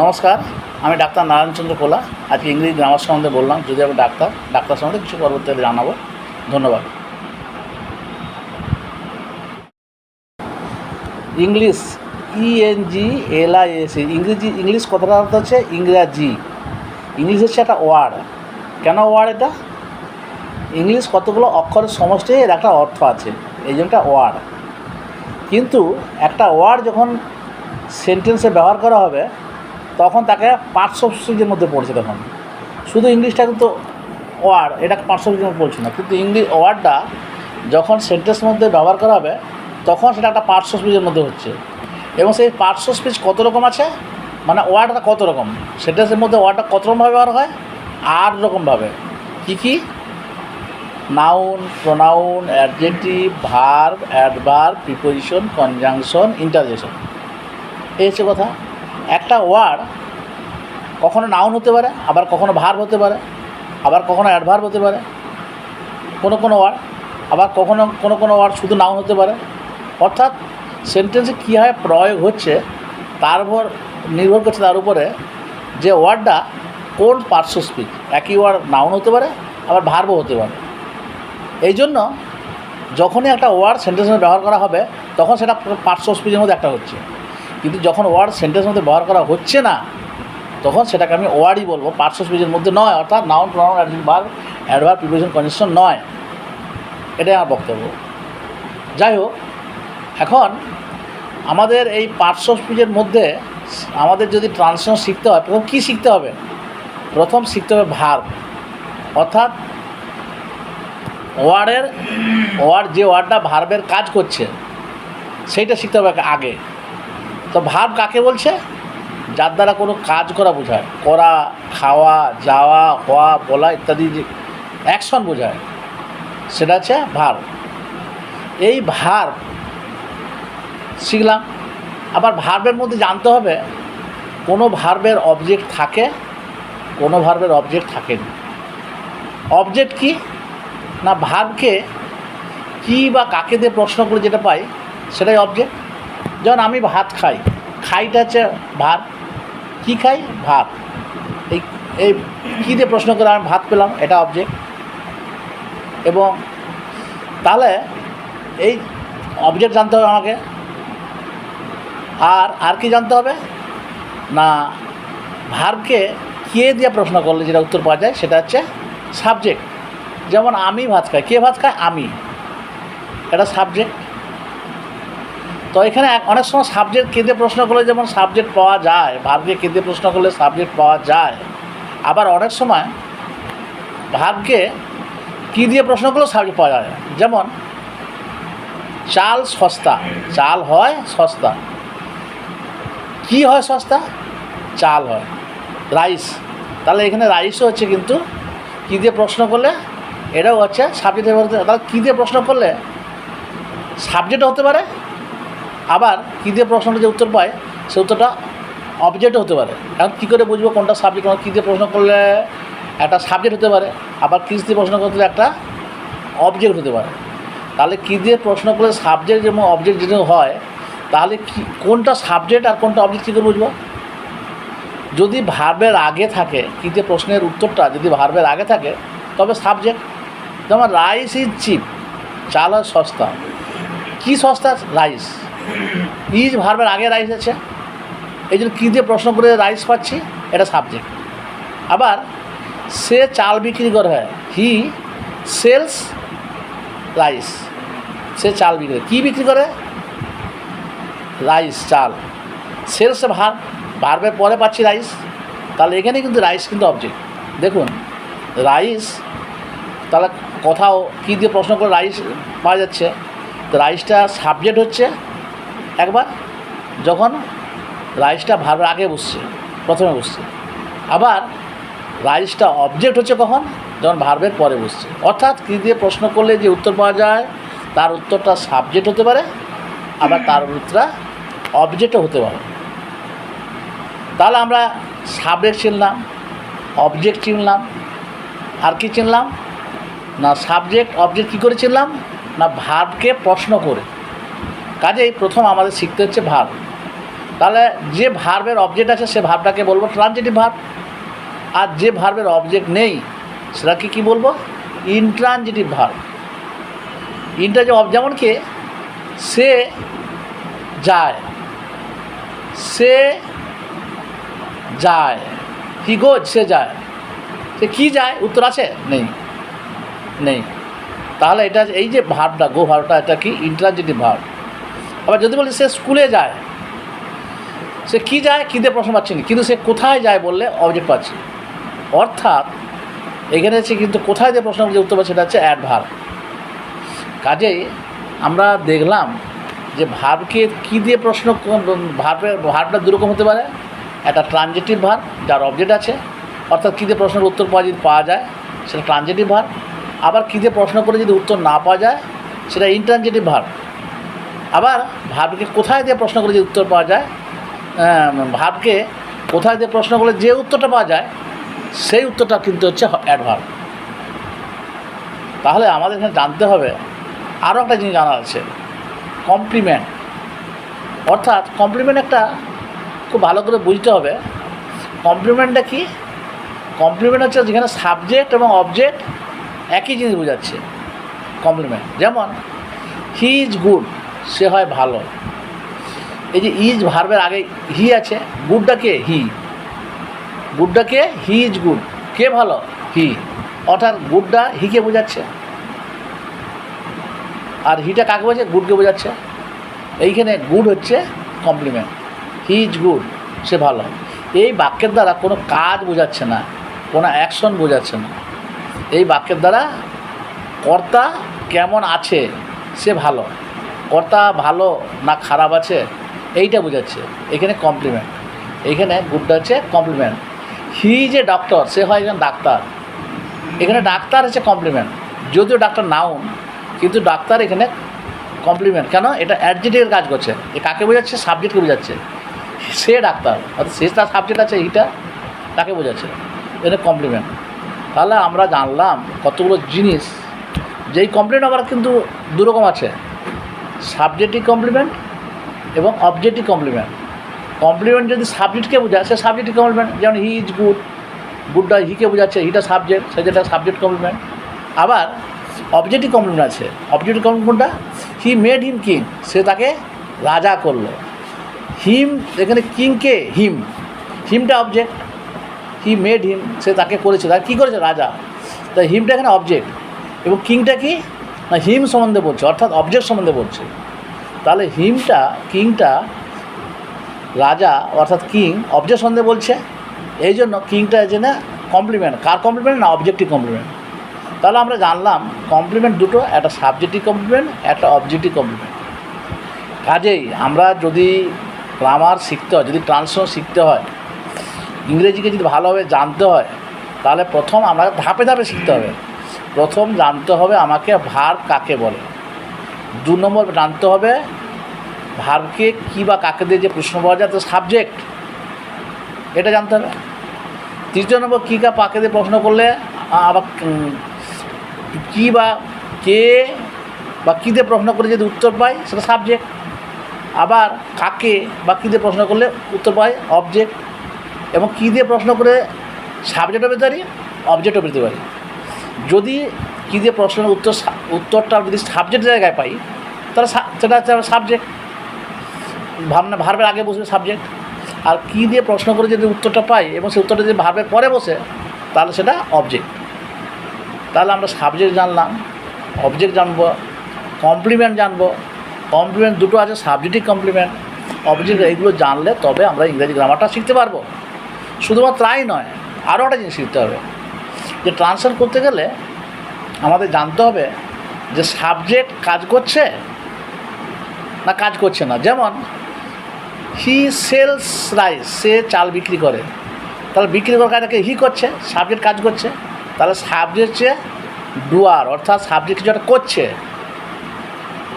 নমস্কার, আমি ডাক্তার নারায়ণচন্দ্র কোলা। আজকে ইংরেজি গ্রামার সম্বন্ধে বললাম। যদি আমি ডাক্তার সম্বন্ধে কিছু পরবর্তীতে জানাবো। ধন্যবাদ। ইংলিশ, ENGLIS, ইংলিশ কথাটার অর্থ হচ্ছে ইংরাজি। ইংলিশ হচ্ছে একটা ওয়ার্ড। কেন ওয়ার্ড এটা? ইংলিশ কতগুলো অক্ষরের সমষ্টি, এর একটা অর্থ আছে, এই জন্য একটা ওয়ার্ড। কিন্তু একটা ওয়ার্ড যখন সেন্টেন্সে ব্যবহার করা হবে তখন তাকে পার্টস অফ স্পিচের মধ্যে পড়ছে। তখন শুধু ইংলিশটা কিন্তু ওয়ার্ড, এটা পার্টস অফ স্পিচের মধ্যে পড়ছে না। কিন্তু ইংলিশ ওয়ার্ডটা যখন সেন্টেন্সের মধ্যে ব্যবহার করা হবে তখন সেটা একটা পার্টস অফ স্পিচের মধ্যে হচ্ছে। এবং সেই পার্টস অফ স্পিচ কত রকম আছে, মানে ওয়ার্ডটা কত রকম, সেন্টেন্সের মধ্যে ওয়ার্ডটা কত রকমভাবে ব্যবহার হয়? 8 রকমভাবে। কী কী? Noun, pronoun, adjective, verb, adverb, preposition, conjunction, interjection. এই হচ্ছে কথা। একটা ওয়ার্ড কখনো নাউন হতে পারে, আবার কখনো ভার্ব হতে পারে, আবার কখনো অ্যাডভার্ব হতে পারে কোনো ওয়ার্ড, আবার কোনো ওয়ার্ড শুধু নাউন হতে পারে। অর্থাৎ সেন্টেন্সে কীভাবে প্রয়োগ হচ্ছে তার উপর নির্ভর করছে, তার উপরে যে ওয়ার্ডটা কোন পার্টস অফ স্পিচ। একই ওয়ার্ড নাউন হতে পারে, আবার ভার্বও হতে পারে। এই জন্য যখনই একটা ওয়ার্ড সেন্টেন্সে ব্যবহার করা হবে তখন সেটা পার্টস অফ স্পিচের মধ্যে একটা হচ্ছে। কিন্তু যখন ওয়ার্ড সেন্টেন্সের মধ্যে ব্যবহার করা হচ্ছে না তখন সেটাকে আমি ওয়ার্ডই বলবো, পার্টস অফ স্পিচের মধ্যে নয়। অর্থাৎ noun, pronoun, adverb, preposition, conjunction নয়। এটাই আমার বক্তব্য। যাই হোক, এখন আমাদের এই পার্টস অফ স্পিচের মধ্যে আমাদের যদি ট্রান্সলেশন শিখতে হয়, প্রথম কী শিখতে হবে? প্রথম শিখতে হবে ভার্ব। অর্থাৎ যে ওয়ার্ডটা ভার্বের কাজ করছে সেইটা শিখতে হবে আগে। তো ভার্ব কাকে বলছে? যার দ্বারা কোনো কাজ করা বোঝায়, করা, খাওয়া, যাওয়া, হওয়া, বলা ইত্যাদি যে অ্যাকশন বোঝায় সেটা হচ্ছে ভার্ব। এই ভার্ব শিখলাম। আবার ভার্বের মধ্যে জানতে হবে কোনো ভার্বের অবজেক্ট থাকে, কোনো ভার্বের অবজেক্ট থাকে না। অবজেক্ট কি না, ভার্বকে কী বা কাকে দিয়ে প্রশ্ন করে যেটা পাই সেটাই অবজেক্ট। যেমন আমি ভাত খাই, খাইটা হচ্ছে ভার্ব। কী খাই? ভাত। এই কী দিয়ে প্রশ্ন করে আমি ভাত পেলাম, এটা অবজেক্ট। এবং তাহলে এই অবজেক্ট জানতে হবে আমাকে। আর কি জানতে হবে না, ভার্বকে কে দিয়ে প্রশ্ন করলে যেটা উত্তর পাওয়া যায় সেটা হচ্ছে সাবজেক্ট। যেমন আমি ভাত খাই, কে ভাত খায়? আমি, এটা সাবজেক্ট। তো এখানে অনেক সময় সাবজেক্ট কে দিয়ে প্রশ্ন করলে যেমন সাবজেক্ট পাওয়া যায়, ভার্বকে কে দিয়ে প্রশ্ন করলে সাবজেক্ট পাওয়া যায়। আবার অনেক সময় ভার্বকে কী দিয়ে প্রশ্ন করলেও সাবজেক্ট পাওয়া যায়। যেমন চাল সস্তা, চাল হয় সস্তা। কি হয় সস্তা? চাল হয়। রাইস, তাহলে এখানে রাইসও হচ্ছে কিন্তু কী দিয়ে প্রশ্ন করলে এটাও হচ্ছে সাবজেক্ট। তাহলে কী দিয়ে প্রশ্ন করলে সাবজেক্ট হতে পারে, আবার কী দিয়ে প্রশ্নটা যে উত্তর পায় সে উত্তরটা অবজেক্টও হতে পারে। এখন কী করে বুঝবো কোনটা সাবজেক্ট? কী দিয়ে প্রশ্ন করলে একটা সাবজেক্ট হতে পারে, আবার কী দিয়ে প্রশ্ন করলে একটা অবজেক্ট হতে পারে। তাহলে কী দিয়ে প্রশ্ন করলে সাবজেক্ট এবং অবজেক্ট যেটা হয়, তাহলে কোনটা সাবজেক্ট আর কোনটা অবজেক্ট কী করে বুঝবো? যদি ভার্বের আগে থাকে, কী দিয়ে প্রশ্নের উত্তরটা যদি ভার্বের আগে থাকে তবে সাবজেক্ট। যেমন রাইস ইজ চিপ, চাল হয় সস্তা। কী সস্তা? রাইস। ইজ ভার্বের আগে রাইস আছে, এই জন্য কী দিয়ে প্রশ্ন করে রাইস পাচ্ছি, এটা সাবজেক্ট। আবার সে চাল বিক্রি করে, হয় হি সেলস রাইস। সে চাল বিক্রি করে, কী বিক্রি করে? রাইস, চাল। সেলস ভার্বের পরে পাচ্ছি রাইস, তাহলে এখানে কিন্তু রাইস কিন্তু অবজেক্ট। দেখুন রাইস, তাহলে কোথাও কী দিয়ে প্রশ্ন করে রাইস পাওয়া যাচ্ছে, তো রাইসটা সাবজেক্ট হচ্ছে একবার যখন রাইসটা ভার্বের আগে বসছে, প্রথমে বসছে। আবার রাইসটা অবজেক্ট হচ্ছে কখন? যখন ভার্বের পরে বসছে। অর্থাৎ কী দিয়ে প্রশ্ন করলে যে উত্তর পাওয়া যায় তার উত্তরটা সাবজেক্ট হতে পারে, আবার তার উত্তরটা অবজেক্টও হতে পারে। তাহলে আমরা সাবজেক্ট চিনলাম, অবজেক্ট চিনলাম, আর কি চিনলাম না সাবজেক্ট অবজেক্ট কী করে চিনলাম না ভার্বকে প্রশ্ন করে। কাজেই প্রথম আমাদের শিখতে হচ্ছে ভার্ব। তাহলে যে ভার্বের অবজেক্ট আছে সে ভার্বটাকে বলবো ট্রানজিটিভ ভার্ব, আর যে ভার্বের অবজেক্ট নেই সেটাকে কী বলবো? Intransitive verb. ইনট্রানজিটিভ যেমন কি সে যায়, সে যায়, হি গোজ, সে যায়। সে কী যায়? উত্তর আছে? নেই, নেই। তাহলে এটা এই যে ভার্বটা, গো ভার্বটা, এটা কি? Intransitive verb. আবার যদি বলি সে স্কুলে যায়, সে কী যায়? কী দিয়ে প্রশ্ন পাচ্ছি না, কিন্তু সে কোথায় যায় বললে অবজেক্ট পাচ্ছি। অর্থাৎ এখানে হচ্ছে কিন্তু কোথায় দিয়ে প্রশ্ন যে উত্তর পাচ্ছি সেটা হচ্ছে অ্যাডভার্ব। কাজেই আমরা দেখলাম যে ভার্বকে কী দিয়ে প্রশ্ন, ভার্বটা দুরকম হতে পারে। একটা ট্রানজিটিভ ভার্ব যার অবজেক্ট আছে, অর্থাৎ কী দিয়ে প্রশ্নের উত্তর পাওয়া যায় সেটা ট্রানজিটিভ ভার্ব। আবার কী দিয়ে প্রশ্ন করে যদি উত্তর না পাওয়া যায় সেটা ইনট্রানজিটিভ ভার্ব। আবার ভার্বকে কোথায় দিয়ে প্রশ্ন করে যে উত্তর পাওয়া যায়, ভার্বকে কোথায় দিয়ে প্রশ্ন করলে যে উত্তরটা পাওয়া যায় সেই উত্তরটা কিন্তু হচ্ছে অ্যাডভার্ব। তাহলে আমাদের এখানে জানতে হবে আরও একটা জিনিস জানা আছে, কমপ্লিমেন্ট। অর্থাৎ কমপ্লিমেন্ট একটা খুব ভালো করে বুঝতে হবে। কমপ্লিমেন্টটা কি? কমপ্লিমেন্ট হচ্ছে যেখানে সাবজেক্ট এবং অবজেক্ট একই জিনিস বোঝাচ্ছে কমপ্লিমেন্ট। যেমন হি ইজ গুড, সে হয় ভালো। এই যে ইজ ভার্বের আগে হি আছে, গুডটা কে? হি। গুডটা কে? He is good. কে ভালো? হি। অর্থাৎ গুডটা হিকে বোঝাচ্ছে, আর হিটা কাকে বোঝাচ্ছে? গুডকে বোঝাচ্ছে। এইখানে গুড হচ্ছে কমপ্লিমেন্ট। হি ইজ গুড, সে ভালো। এই বাক্যের দ্বারা কোনো কাজ বোঝাচ্ছে না, কোনো অ্যাকশন বোঝাচ্ছে না। এই বাক্যের দ্বারা কর্তা কেমন আছে, সে ভালো। কর্তা ভালো না খারাপ আছে এইটা বোঝাচ্ছে এখানে কমপ্লিমেন্ট। এইখানে গুডটা হচ্ছে কমপ্লিমেন্ট। হি যে ডক্টর, সে হয় একজন ডাক্তার। এখানে ডাক্তার হচ্ছে কমপ্লিমেন্ট, যদিও ডাক্তার নাউন, কিন্তু ডাক্তার এখানে কমপ্লিমেন্ট। কেন? এটা অ্যাডজেক্টিভের কাজ করছে। এ কাকে বোঝাচ্ছে? সাবজেক্টকে বোঝাচ্ছে। সে ডাক্তার, অর্থাৎ সে তার সাবজেক্ট আছে, এইটা তাকে বোঝাচ্ছে। এটা কমপ্লিমেন্ট। তাহলে আমরা জানলাম কতগুলো জিনিস। যেই কমপ্লিমেন্ট আবার কিন্তু দুরকম আছে, সাবজেক্টিভ কমপ্লিমেন্ট এবং অবজেক্টিভ কমপ্লিমেন্ট। কমপ্লিমেন্ট যদি সাবজেক্টকে বোঝায় সে সাবজেক্টিভ কমপ্লিমেন্ট, যেমন হি ইজ গুড, গুডটা হিকে বোঝাচ্ছে, হিটা সাবজেক্ট, সেটা সাবজেক্ট কমপ্লিমেন্ট। আবার অবজেক্টিভ কমপ্লিমেন্ট আছে। অবজেক্টিভ কমপ্লিমেন্টটা হি মেড হিম কিং, সে তাকে রাজা করলো। হিম, এখানে কিংকে হিম, হিমটা অবজেক্ট। হি মেড হিম, সে তাকে করেছে, তাকে কী করেছে? রাজা। তাই হিমটা এখানে অবজেক্ট, এবং কিংটা কি না হিম সম্বন্ধে বলছে, অর্থাৎ অবজেক্ট সম্বন্ধে বলছে। তাহলে হিমটা, কিংটা, রাজা অর্থাৎ কিং অবজেক্ট সম্বন্ধে বলছে। এই জন্য কিংটা যে না কমপ্লিমেন্ট। কার কমপ্লিমেন্ট? না অবজেক্টিভ কমপ্লিমেন্ট। তাহলে আমরা জানলাম কমপ্লিমেন্ট দুটো, একটা সাবজেক্টিভ কমপ্লিমেন্ট, একটা অবজেক্টিভ কমপ্লিমেন্ট। কাজেই আমরা যদি গ্রামার শিখতে হয়, যদি ট্রান্সলেশন শিখতে হয়, ইংরেজিকে যদি ভালোভাবে জানতে হয়, তাহলে প্রথম আমরা ধাপে ধাপে শিখতে হবে। প্রথম জানতে হবে আমাকে ভার্ব কাকে বলে। 2 নম্বর জানতে হবে ভার্বকে কী বা কাকে দিয়ে যে প্রশ্ন পাওয়া যায় তো সাবজেক্ট, এটা জানতে হবে। 3 নম্বর কী কা কাকে দিয়ে প্রশ্ন করলে আবার কী বা কে বা কী দিয়ে প্রশ্ন করে যদি উত্তর পাই সেটা সাবজেক্ট। আবার কাকে বা কী দিয়ে প্রশ্ন করলে উত্তর পাই অবজেক্ট। এবং কী দিয়ে প্রশ্ন করে সাবজেক্টও পেতে পারি, অবজেক্টও পেতে পারি। যদি কী দিয়ে প্রশ্নের উত্তরটা যদি সাবজেক্টের জায়গায় পাই তাহলে সেটা হচ্ছে সাবজেক্ট, ভার্বের আগে বসবে সাবজেক্ট। আর কী দিয়ে প্রশ্ন করে যদি উত্তরটা পাই এবং সেই উত্তরটা যদি ভার্বের পরে বসে তাহলে সেটা অবজেক্ট। তাহলে আমরা সাবজেক্ট জানলাম, অবজেক্ট জানবো, কমপ্লিমেন্ট জানবো। কমপ্লিমেন্ট দুটো আছে, সাবজেক্টিভ কমপ্লিমেন্ট, অবজেক্ট। এইগুলো জানলে তবে আমরা ইংরেজি গ্রামারটা শিখতে পারবো। শুধুমাত্র তাই নয়, আরও একটা জিনিস শিখতে হবে যে ট্রান্সলেট করতে গেলে আমাদের জানতে হবে যে সাবজেক্ট কাজ করছে না কাজ করছে না। যেমন হি সেলস রাইস, সে চাল বিক্রি করে। তাহলে বিক্রি করার কাজটাকে হি করছে, সাবজেক্ট কাজ করছে। তাহলে সাবজেক্ট হচ্ছে ডুয়ার, অর্থাৎ সাবজেক্ট কিছু একটা করছে।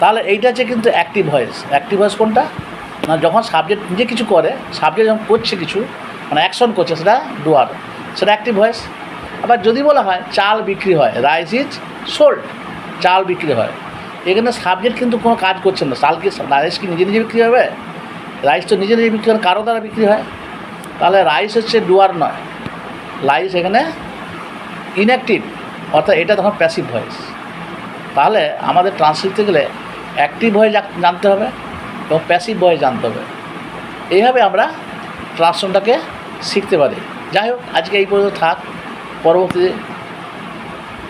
তাহলে এইটা হচ্ছে কিন্তু অ্যাক্টিভ ভয়েস। অ্যাক্টিভ ভয়েস কোনটা? না যখন সাবজেক্ট নিজে কিছু করে, সাবজেক্ট যখন করছে কিছু মানে অ্যাকশন করছে, সেটা ডুয়ার, সেটা অ্যাক্টিভ ভয়েস। আবার যদি বলা হয় চাল বিক্রি হয়, রাইস ইজ সোল্ড, চাল বিক্রি হয়, এখানে সাবজেক্ট কিন্তু কোনো কাজ করছে না। চাল কি, রাইস কি নিজে নিজে বিক্রি হবে? রাইস তো নিজে নিজে বিক্রি করে, কারো দ্বারা বিক্রি হয়। তাহলে রাইস হচ্ছে ডুয়ার নয়, রাইস এখানে ইনঅ্যাক্টিভ, অর্থাৎ এটা তখন প্যাসিভ ভয়েস। তাহলে আমাদের ট্রান্সলেট করতে গেলে অ্যাক্টিভ ভয়েস জানতে হবে এবং প্যাসিভ ভয়েস জানতে হবে। এইভাবে আমরা ট্রান্সলেশনটাকে শিখতে পারি। যাই হোক, আজকে এই পর্যন্ত থাক। পরবর্তী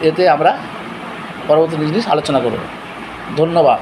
এতে আমরা পরবর্তী জিনিস আলোচনা করব। ধন্যবাদ।